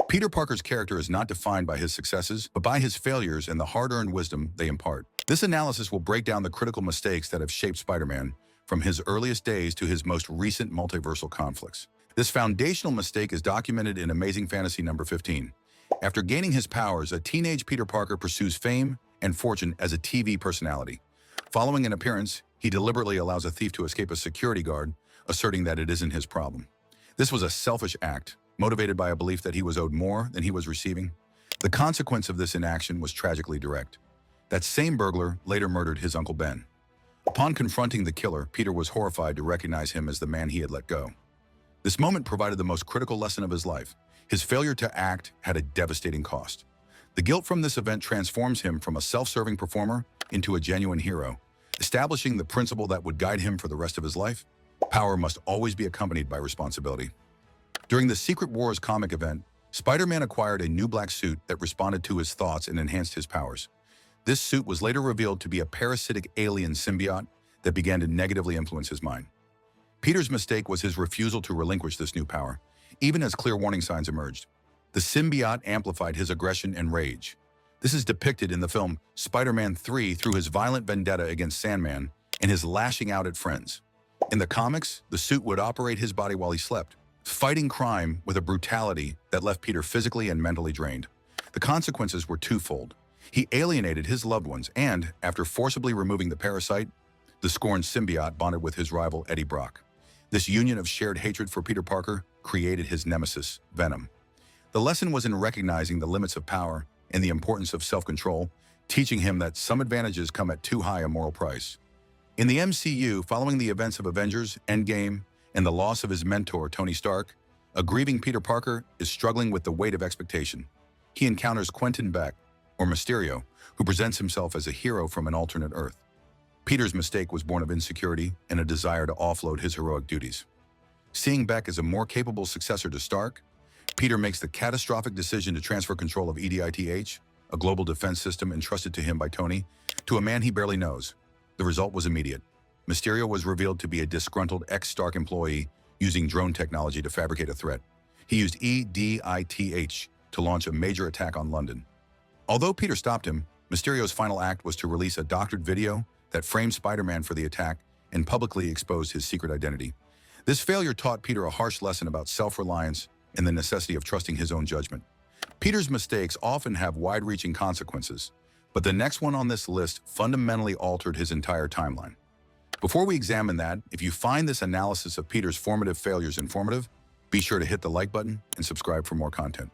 Peter Parker's character is not defined by his successes, but by his failures and the hard-earned wisdom they impart. This analysis will break down the critical mistakes that have shaped Spider-Man, from his earliest days to his most recent multiversal conflicts. This foundational mistake is documented in Amazing Fantasy number 15. After gaining his powers, a teenage Peter Parker pursues fame and fortune as a TV personality. Following an appearance, he deliberately allows a thief to escape a security guard, asserting that it isn't his problem. This was a selfish act, motivated by a belief that he was owed more than he was receiving. The consequence of this inaction was tragically direct. That same burglar later murdered his Uncle Ben. Upon confronting the killer, Peter was horrified to recognize him as the man he had let go. This moment provided the most critical lesson of his life. His failure to act had a devastating cost. The guilt from this event transforms him from a self-serving performer into a genuine hero, establishing the principle that would guide him for the rest of his life. Power must always be accompanied by responsibility. During the Secret Wars comic event, Spider-Man acquired a new black suit that responded to his thoughts and enhanced his powers. This suit was later revealed to be a parasitic alien symbiote that began to negatively influence his mind. Peter's mistake was his refusal to relinquish this new power, even as clear warning signs emerged. The symbiote amplified his aggression and rage. This is depicted in the film Spider-Man 3 through his violent vendetta against Sandman and his lashing out at friends. In the comics, the suit would operate his body while he slept, fighting crime with a brutality that left Peter physically and mentally drained. The consequences were twofold. He alienated his loved ones and, after forcibly removing the parasite, the scorned symbiote bonded with his rival Eddie Brock. This union of shared hatred for Peter Parker created his nemesis, Venom. The lesson was in recognizing the limits of power and the importance of self-control, teaching him that some advantages come at too high a moral price. In the MCU, following the events of Avengers, Endgame, and the loss of his mentor, Tony Stark, a grieving Peter Parker is struggling with the weight of expectation. He encounters Quentin Beck, or Mysterio, who presents himself as a hero from an alternate Earth. Peter's mistake was born of insecurity and a desire to offload his heroic duties. Seeing Beck as a more capable successor to Stark, Peter makes the catastrophic decision to transfer control of EDITH, a global defense system entrusted to him by Tony, to a man he barely knows. The result was immediate. Mysterio was revealed to be a disgruntled ex-Stark employee using drone technology to fabricate a threat. He used EDITH to launch a major attack on London. Although Peter stopped him, Mysterio's final act was to release a doctored video that framed Spider-Man for the attack and publicly exposed his secret identity. This failure taught Peter a harsh lesson about self-reliance and the necessity of trusting his own judgment. Peter's mistakes often have wide-reaching consequences, but the next one on this list fundamentally altered his entire timeline. Before we examine that, if you find this analysis of Peter's formative failures informative, be sure to hit the like button and subscribe for more content.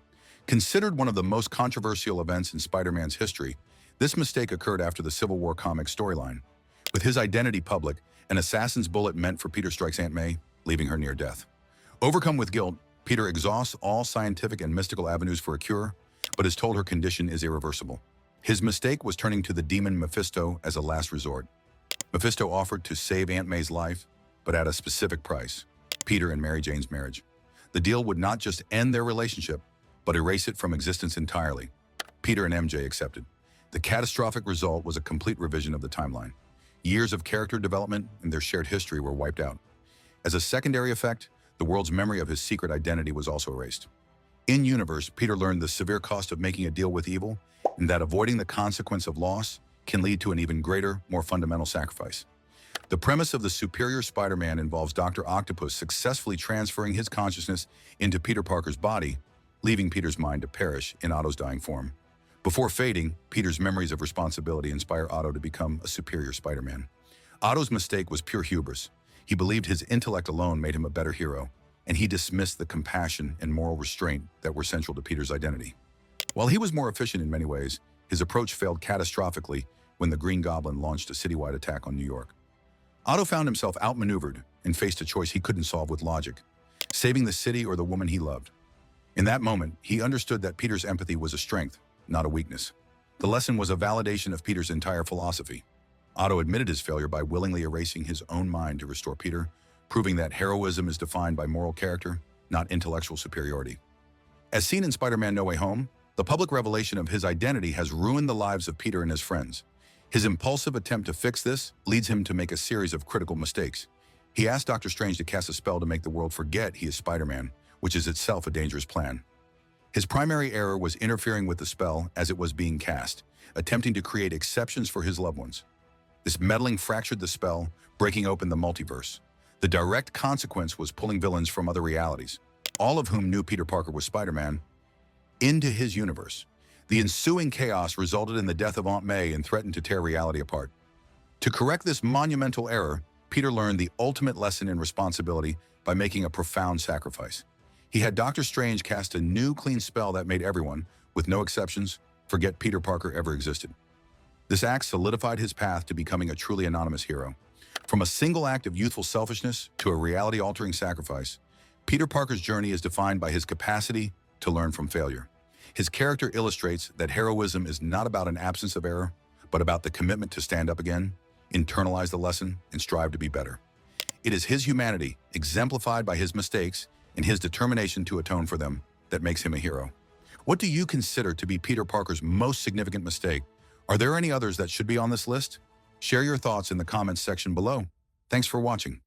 Considered one of the most controversial events in Spider-Man's history, this mistake occurred after the Civil War comic storyline. With his identity public, an assassin's bullet meant for Peter strikes Aunt May, leaving her near death. Overcome with guilt, Peter exhausts all scientific and mystical avenues for a cure, but is told her condition is irreversible. His mistake was turning to the demon Mephisto as a last resort. Mephisto offered to save Aunt May's life, but at a specific price: Peter and Mary Jane's marriage. The deal would not just end their relationship, but erase it from existence entirely. Peter and MJ accepted. The catastrophic result was a complete revision of the timeline. Years of character development and their shared history were wiped out. As a secondary effect, the world's memory of his secret identity was also erased. In-universe, Peter learned the severe cost of making a deal with evil, and that avoiding the consequence of loss can lead to an even greater, more fundamental sacrifice. The premise of the Superior Spider-Man involves Dr. Octopus successfully transferring his consciousness into Peter Parker's body, leaving Peter's mind to perish in Otto's dying form. Before fading, Peter's memories of responsibility inspire Otto to become a superior Spider-Man. Otto's mistake was pure hubris. He believed his intellect alone made him a better hero, and he dismissed the compassion and moral restraint that were central to Peter's identity. While he was more efficient in many ways, his approach failed catastrophically when the Green Goblin launched a citywide attack on New York. Otto found himself outmaneuvered and faced a choice he couldn't solve with logic: saving the city or the woman he loved. In that moment, he understood that Peter's empathy was a strength, not a weakness. The lesson was a validation of Peter's entire philosophy. Otto admitted his failure by willingly erasing his own mind to restore Peter, proving that heroism is defined by moral character, not intellectual superiority. As seen in Spider-Man No Way Home, the public revelation of his identity has ruined the lives of Peter and his friends. His impulsive attempt to fix this leads him to make a series of critical mistakes. He asked Doctor Strange to cast a spell to make the world forget he is Spider-Man, which is itself a dangerous plan. His primary error was interfering with the spell as it was being cast, attempting to create exceptions for his loved ones. This meddling fractured the spell, breaking open the multiverse. The direct consequence was pulling villains from other realities, all of whom knew Peter Parker was Spider-Man, into his universe. The ensuing chaos resulted in the death of Aunt May and threatened to tear reality apart. To correct this monumental error, Peter learned the ultimate lesson in responsibility by making a profound sacrifice. He had Doctor Strange cast a new clean spell that made everyone, with no exceptions, forget Peter Parker ever existed. This act solidified his path to becoming a truly anonymous hero. From a single act of youthful selfishness to a reality-altering sacrifice, Peter Parker's journey is defined by his capacity to learn from failure. His character illustrates that heroism is not about an absence of error, but about the commitment to stand up again, internalize the lesson, and strive to be better. It is his humanity, exemplified by his mistakes, and his determination to atone for them, that makes him a hero. What do you consider to be Peter Parker's most significant mistake? Are there any others that should be on this list? Share your thoughts in the comments section below. Thanks for watching.